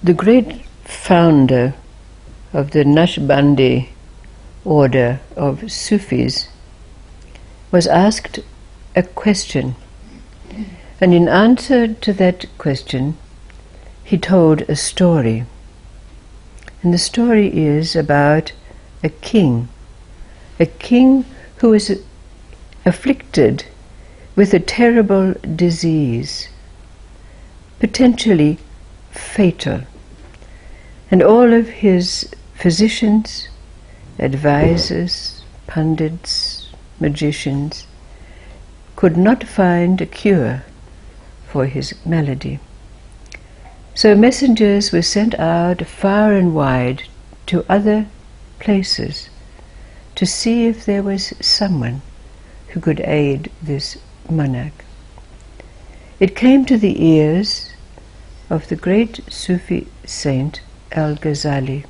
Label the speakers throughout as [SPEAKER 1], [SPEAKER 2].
[SPEAKER 1] The great founder of the Naqshbandi order of Sufis was asked a question, and in answer to that question he told a story. And the story is about a king who was afflicted with a terrible disease, potentially fatal. And all of his physicians, advisors, pundits, magicians could not find a cure for his malady. So messengers were sent out far and wide to other places to see if there was someone who could aid this monarch. It came to the ears of the great Sufi saint Al-Ghazali.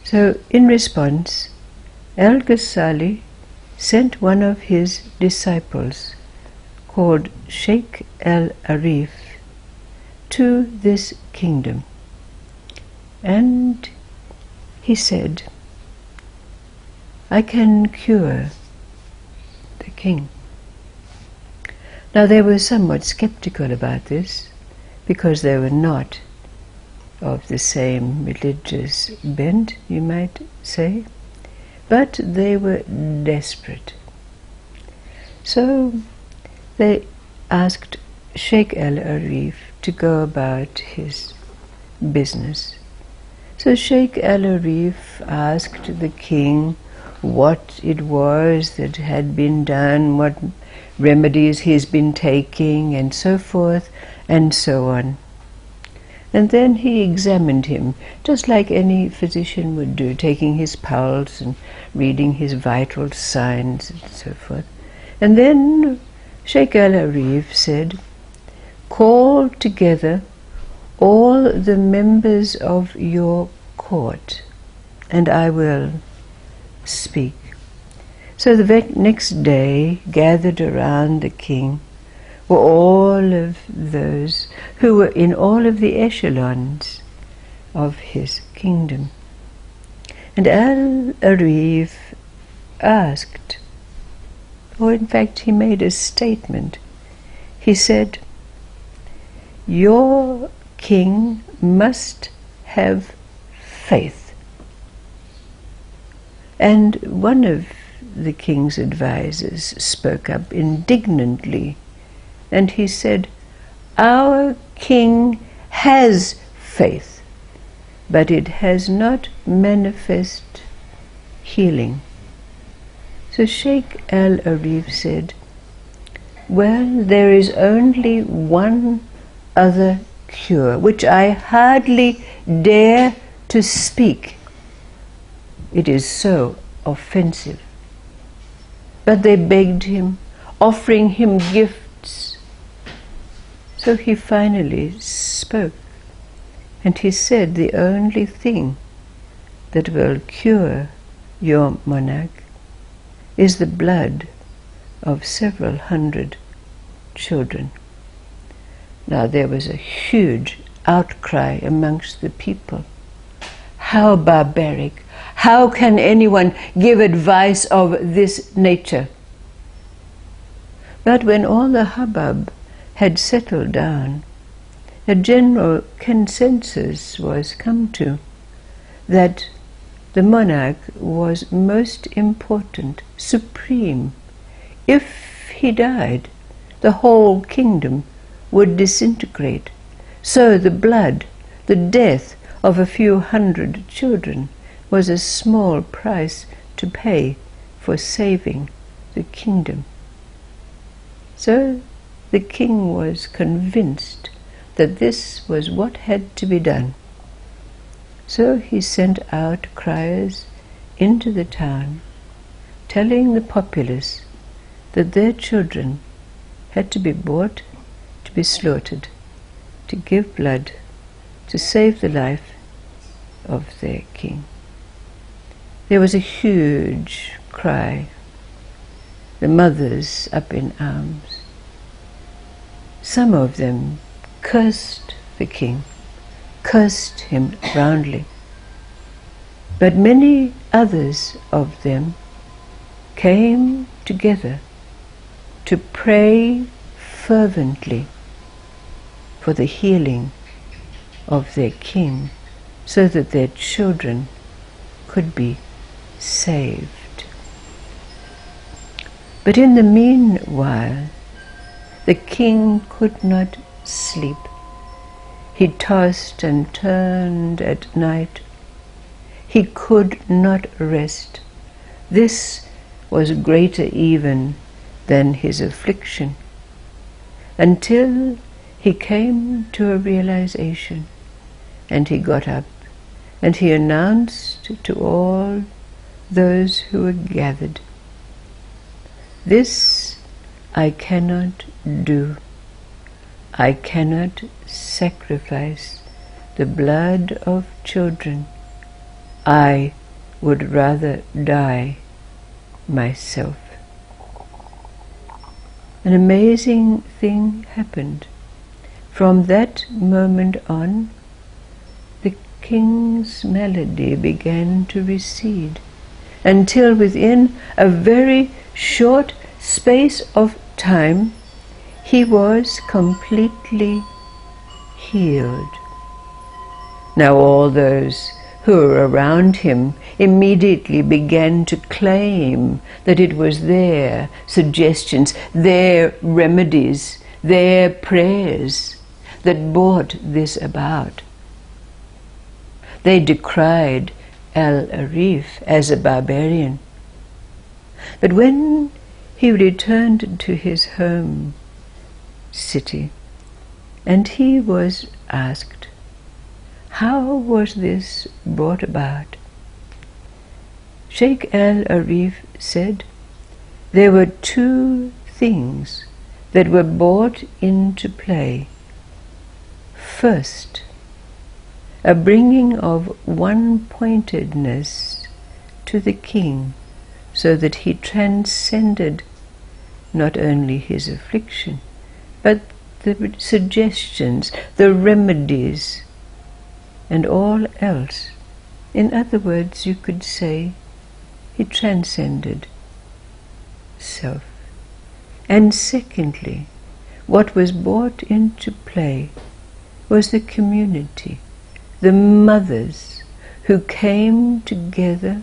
[SPEAKER 1] So in response, Al-Ghazali sent one of his disciples, called Sheikh al-Arif, to this kingdom. And he said, "I can cure the king." Now they were somewhat skeptical about this, because they were not of the same religious bent, you might say, but they were desperate. So they asked Sheikh al-Arif to go about his business. So Sheikh al-Arif asked the king what it was that had been done, what remedies he's been taking, and so forth and so on. And then he examined him, just like any physician would do, taking his pulse and reading his vital signs and so forth. And then Sheikh al-Arif said, "Call together all the members of your court, and I will speak." So the next day, gathered around the king, were all of those who were in all of the echelons of his kingdom. And Al-Arif asked, or in fact he made a statement. He said, "Your king must have faith." And one of the king's advisors spoke up indignantly, and he said, "Our king has faith, but it has not manifest healing." So Sheikh al-Arif said, "Well, there is only one other cure, which I hardly dare to speak. It is so offensive." But they begged him, offering him gifts. So he finally spoke, and he said, "The only thing that will cure your monarch is the blood of several hundred children." Now there was a huge outcry amongst the people. How barbaric! How can anyone give advice of this nature? But when all the hubbub had settled down, a general consensus was come to that the monarch was most important, supreme. If he died, the whole kingdom would disintegrate. So the blood, the death of a few hundred children was a small price to pay for saving the kingdom. So the king was convinced that this was what had to be done. So he sent out criers into the town, telling the populace that their children had to be bought, to be slaughtered, to give blood, to save the life of their king. There was a huge cry, the mothers up in arms. Some of them cursed the king, cursed him roundly. But many others of them came together to pray fervently for the healing of their king, so that their children could be saved. But in the meanwhile, the king could not sleep. He tossed and turned at night. He could not rest. This was greater even than his affliction, until he came to a realization, and he got up, and he announced to all those who were gathered, "This I cannot do. I cannot sacrifice the blood of children. I would rather die myself." An amazing thing happened. From that moment on, the king's malady began to recede, until within a very short space of time he was completely healed. Now all those who were around him immediately began to claim that it was their suggestions, their remedies, their prayers that brought this about. They decried Al-Arif as a barbarian. But when he returned to his home city, and he was asked, how was this brought about? Sheikh Al-Arif said, there were two things that were brought into play. First, a bringing of one-pointedness to the king, so that he transcended not only his affliction, but the suggestions, the remedies, and all else. In other words, you could say he transcended self. And secondly, what was brought into play was the community, the mothers who came together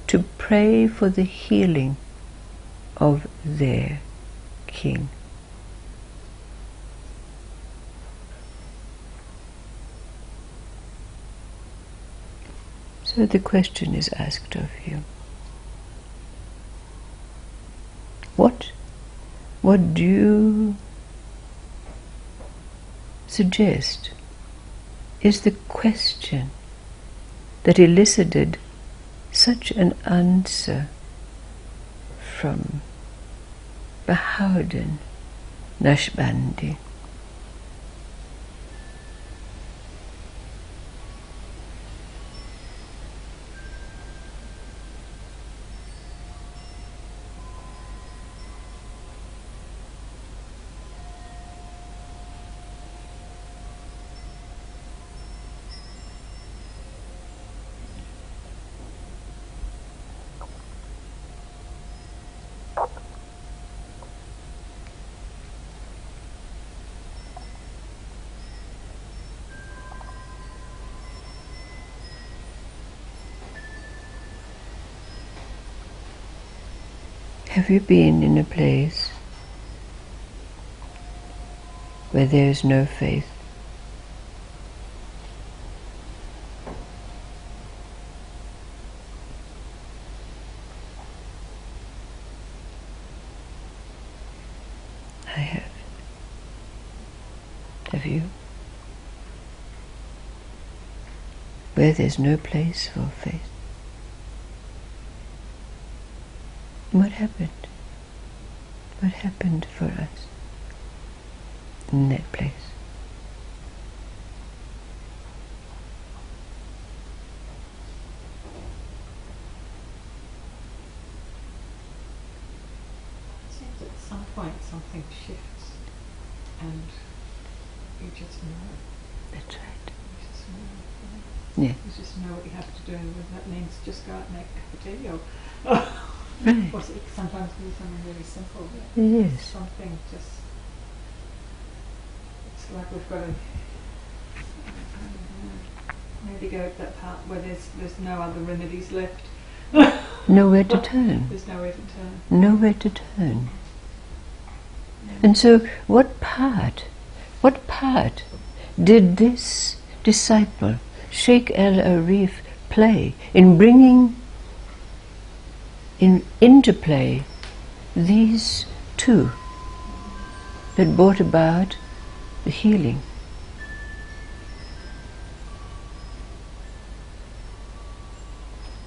[SPEAKER 1] to pray for the healing of their king. So the question is asked of you. What do you suggest is the question that elicited such an answer from Bahauddin Naqshbandi? Have you been in a place where there is no faith? I have. Have you? Where there's no place for faith. What happened? What happened for us in that place?
[SPEAKER 2] It seems at some point something shifts and you just know.
[SPEAKER 1] That's right.
[SPEAKER 2] You just
[SPEAKER 1] Yeah.
[SPEAKER 2] You just know what you have to do, and whether that means just go out and make a cup of tea, or
[SPEAKER 1] Right.
[SPEAKER 2] or sometimes do something really simple.
[SPEAKER 1] Yes.
[SPEAKER 2] Something just. It's like we've got to maybe go to that part where there's no other remedies left.
[SPEAKER 1] Nowhere to turn.
[SPEAKER 2] There's nowhere to turn.
[SPEAKER 1] Nowhere to turn. And so, what part did this disciple, Sheikh al-Arif, play in bringing into play these two that brought about the healing?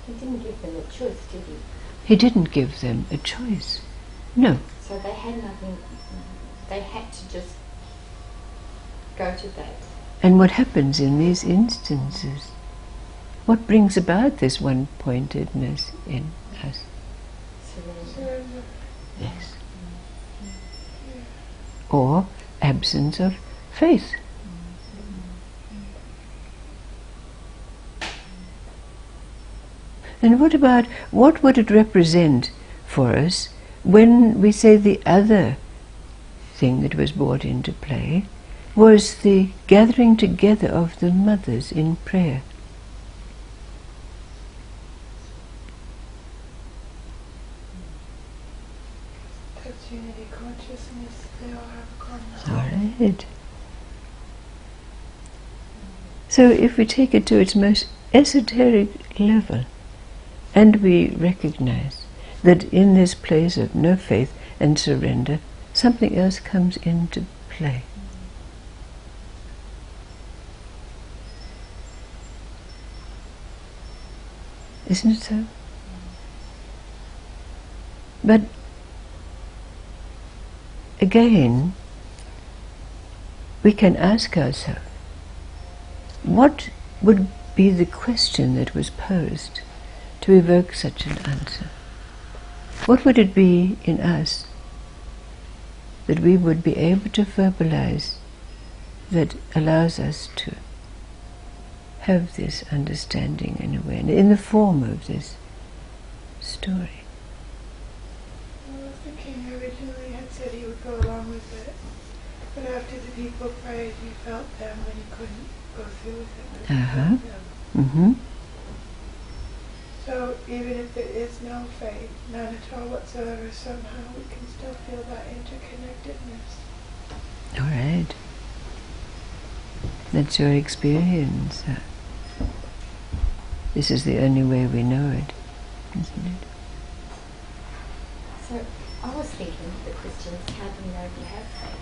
[SPEAKER 3] He didn't give them a choice, did he?
[SPEAKER 1] He didn't give them a choice. No.
[SPEAKER 3] So they had nothing, they had to just go to that.
[SPEAKER 1] And what happens in these instances? What brings about this one-pointedness in us?
[SPEAKER 3] Surrender.
[SPEAKER 1] Yes. Or absence of faith. And what would it represent for us when we say the other thing that was brought into play was the gathering together of the mothers in prayer?
[SPEAKER 4] That's unity consciousness. They all have a common
[SPEAKER 1] All right. So if we take it to its most esoteric level, and we recognize that in this place of no faith and surrender, something else comes into play. Isn't it so? But again, we can ask ourselves, what would be the question that was posed to evoke such an answer? What would it be in us that we would be able to verbalize that allows us to have this understanding and awareness in the form of this story?
[SPEAKER 4] Well, the king originally had said he would go along with it, but after the people prayed, he felt them when he couldn't go through with it.
[SPEAKER 1] Uh-huh.
[SPEAKER 4] Them.
[SPEAKER 1] Mm-hmm.
[SPEAKER 4] So even if there is no faith, none at all whatsoever, somehow we can still feel that interconnectedness.
[SPEAKER 1] All right. That's your experience. This is the only way we know it, isn't it?
[SPEAKER 3] So I was thinking of the Christians, how do you know if you have faith?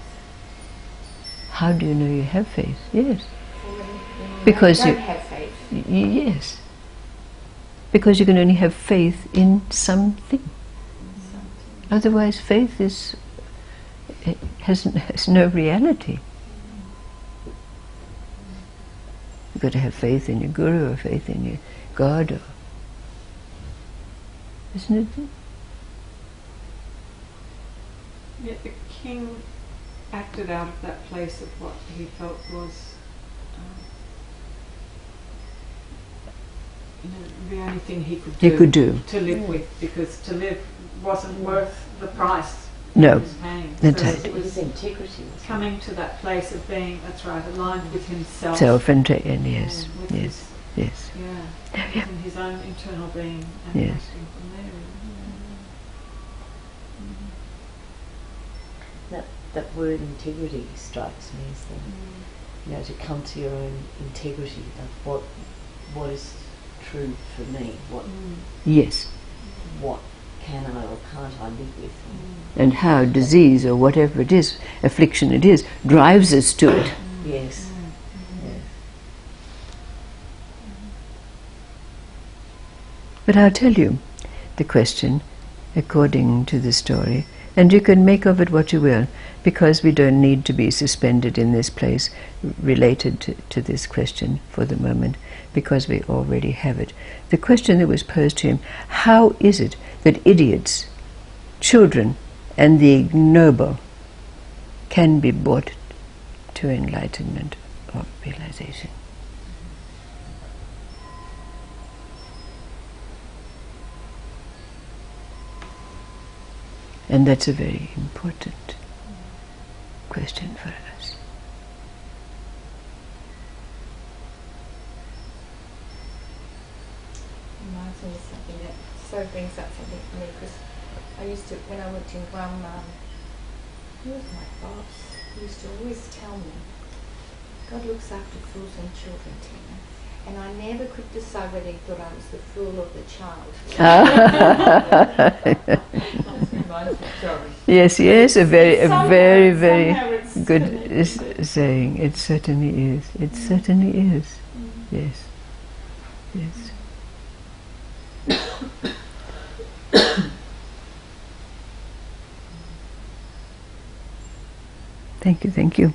[SPEAKER 1] How do you know you have faith? Yes.
[SPEAKER 3] Or when
[SPEAKER 1] Because
[SPEAKER 3] you
[SPEAKER 1] you-
[SPEAKER 3] don't have faith.
[SPEAKER 1] Yes. Because you can only have faith in something. Otherwise, faith has no reality. You've got to have faith in your guru or faith in your God, or, isn't it?
[SPEAKER 2] Yet the king acted out of that place of what he felt was the only thing he could do to live with, because to live wasn't worth the price
[SPEAKER 1] No,
[SPEAKER 2] he was paying.
[SPEAKER 1] that's
[SPEAKER 2] So
[SPEAKER 1] right.
[SPEAKER 2] it was
[SPEAKER 3] His integrity was
[SPEAKER 2] coming to that place of being, that's right, aligned with himself.
[SPEAKER 1] Self and yes,
[SPEAKER 2] with
[SPEAKER 1] yes,
[SPEAKER 2] his,
[SPEAKER 1] yes.
[SPEAKER 2] yeah, in his own internal being, and
[SPEAKER 1] Yes.
[SPEAKER 2] acting from there.
[SPEAKER 5] That word integrity strikes me as the, to come to your own integrity of what is true for me,
[SPEAKER 1] Yes.
[SPEAKER 5] what can I or can't I live with.
[SPEAKER 1] And how disease or whatever it is, affliction it is, drives us to it.
[SPEAKER 5] Yes. Yes.
[SPEAKER 1] But I'll tell you the question according to the story, and you can make of it what you will, because we don't need to be suspended in this place related to this question for the moment, because we already have it. The question that was posed to him, how is it that idiots, children, and the ignoble can be brought to enlightenment or realization? And that's a very important question for us.
[SPEAKER 3] Reminds me of something that so brings up something for me, because I used to, when I worked in Guam, who was my boss? He used to always tell me, God looks after fools and children, Tina. And I never could decide whether he thought I was the fool or the child.
[SPEAKER 1] Yes, yes, a very
[SPEAKER 2] Somehow it's
[SPEAKER 1] good
[SPEAKER 2] connected.
[SPEAKER 1] saying. It certainly is. It certainly is. Yes, yes. Thank you, thank you.